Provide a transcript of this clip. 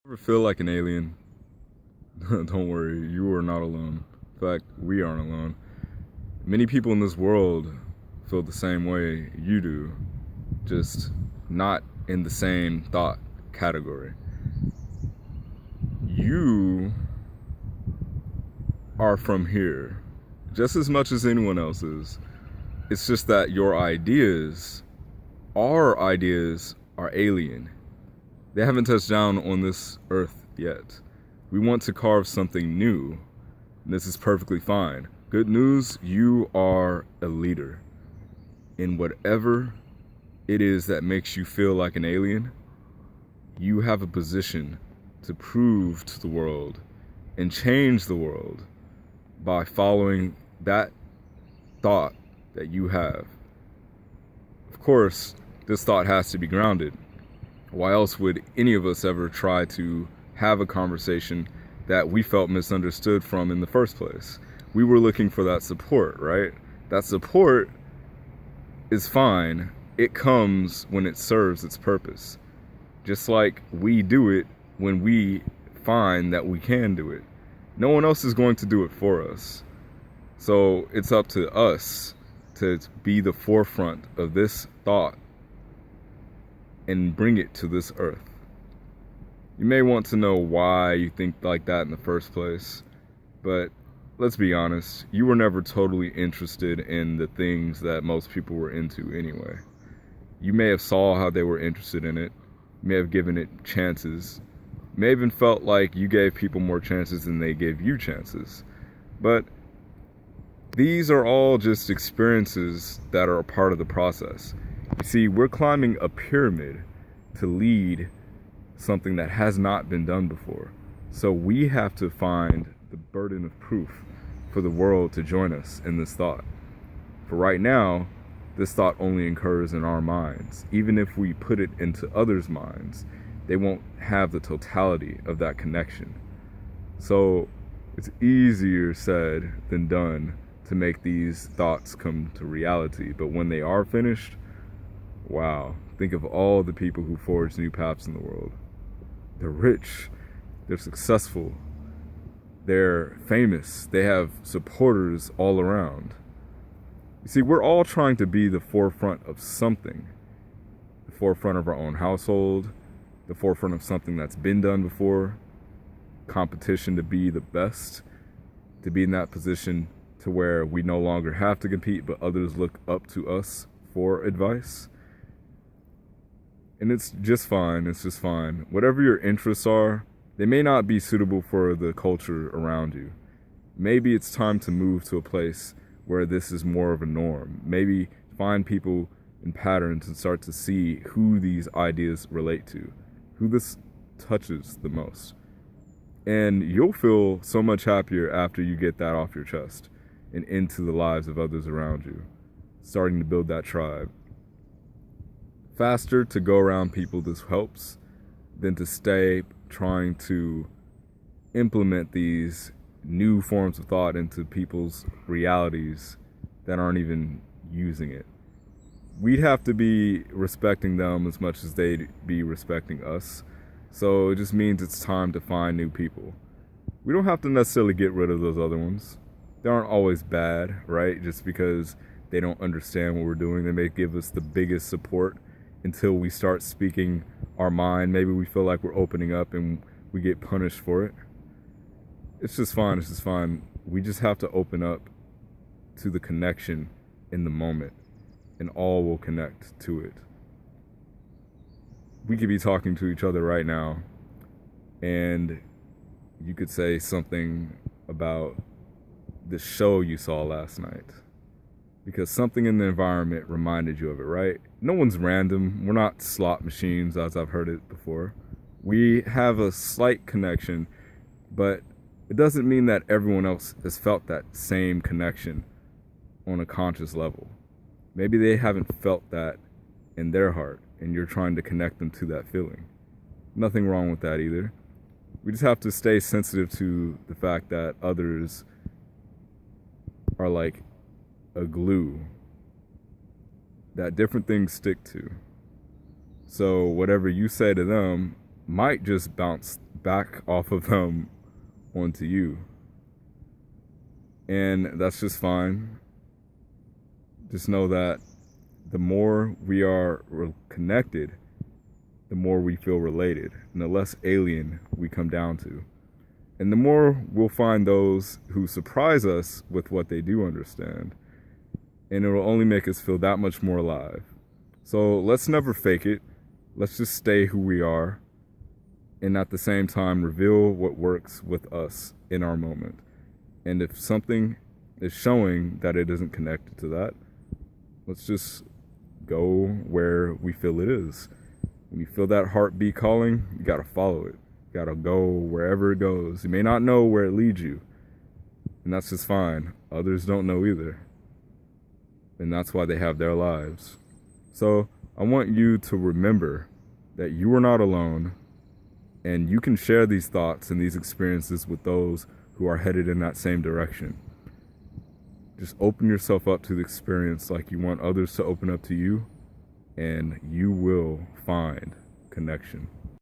Ever feel like an alien? Don't worry, you are not alone. In fact, we aren't alone. Many people in this world feel the same way you do, just not in the same thought category. You are from here just as much as anyone else is. It's just that your ideas, our ideas, are alien. They haven't touched down on this earth yet. We want to carve something new, and this is perfectly fine. Good news, you are a leader. In whatever it is that makes you feel like an alien, you have a position to prove to the world and change the world by following that thought that you have. Of course, this thought has to be grounded. Why else would any of us ever try to have a conversation that we felt misunderstood from in the first place? We were looking for that support, right? That support is fine. It comes when it serves its purpose. Just like we do it when we find that we can do it. No one else is going to do it for us. So it's up to us to be the forefront of this thought and bring it to this earth. You may want to know why you think like that in the first place, but let's be honest, you were never totally interested in the things that most people were into anyway. You may have saw how they were interested in it, may have given it chances, may even felt like you gave people more chances than they gave you chances. But these are all just experiences that are a part of the process. You see, we're climbing a pyramid to lead something that has not been done before. So we have to find the burden of proof for the world to join us in this thought. For right now, this thought only occurs in our minds. Even if we put it into others' minds, they won't have the totality of that connection. So it's easier said than done to make these thoughts come to reality. But when they are finished, wow, think of all the people who forge new paths in the world. They're rich, they're successful, they're famous, they have supporters all around. You see, we're all trying to be the forefront of something. The forefront of our own household, the forefront of something that's been done before, competition to be the best, to be in that position to where we no longer have to compete, but others look up to us for advice. And it's just fine, it's just fine. Whatever your interests are, they may not be suitable for the culture around you. Maybe it's time to move to a place where this is more of a norm. Maybe find people and patterns and start to see who these ideas relate to, who this touches the most. And you'll feel so much happier after you get that off your chest and into the lives of others around you, starting to build that tribe. Faster to go around people this helps than to stay trying to implement these new forms of thought into people's realities that aren't even using it. We'd have to be respecting them as much as they'd be respecting us. So it just means it's time to find new people. We don't have to necessarily get rid of those other ones. They aren't always bad, right? Just because they don't understand what we're doing. They may give us the biggest support until we start speaking our mind. Maybe we feel like we're opening up and we get punished for it. It's just fine, it's just fine. We just have to open up to the connection in the moment, and all will connect to it. We could be talking to each other right now, and you could say something about the show you saw last night, because something in the environment reminded you of it, right? No one's random. We're not slot machines, as I've heard it before. We have a slight connection, but it doesn't mean that everyone else has felt that same connection on a conscious level. Maybe they haven't felt that in their heart, and you're trying to connect them to that feeling. Nothing wrong with that either. We just have to stay sensitive to the fact that others are like a glue that different things stick to. So whatever you say to them might just bounce back off of them onto you. And that's just fine. Just know that the more we are connected, the more we feel related, and the less alien we come down to. And the more we'll find those who surprise us with what they do understand. And it will only make us feel that much more alive. So let's never fake it. Let's just stay who we are. And at the same time, reveal what works with us in our moment. And if something is showing that it isn't connected to that, let's just go where we feel it is. When you feel that heartbeat calling, you gotta follow it. You gotta go wherever it goes. You may not know where it leads you, and that's just fine. Others don't know either, and that's why they have their lives. So I want you to remember that you are not alone, and you can share these thoughts and these experiences with those who are headed in that same direction. Just open yourself up to the experience like you want others to open up to you, and you will find connection.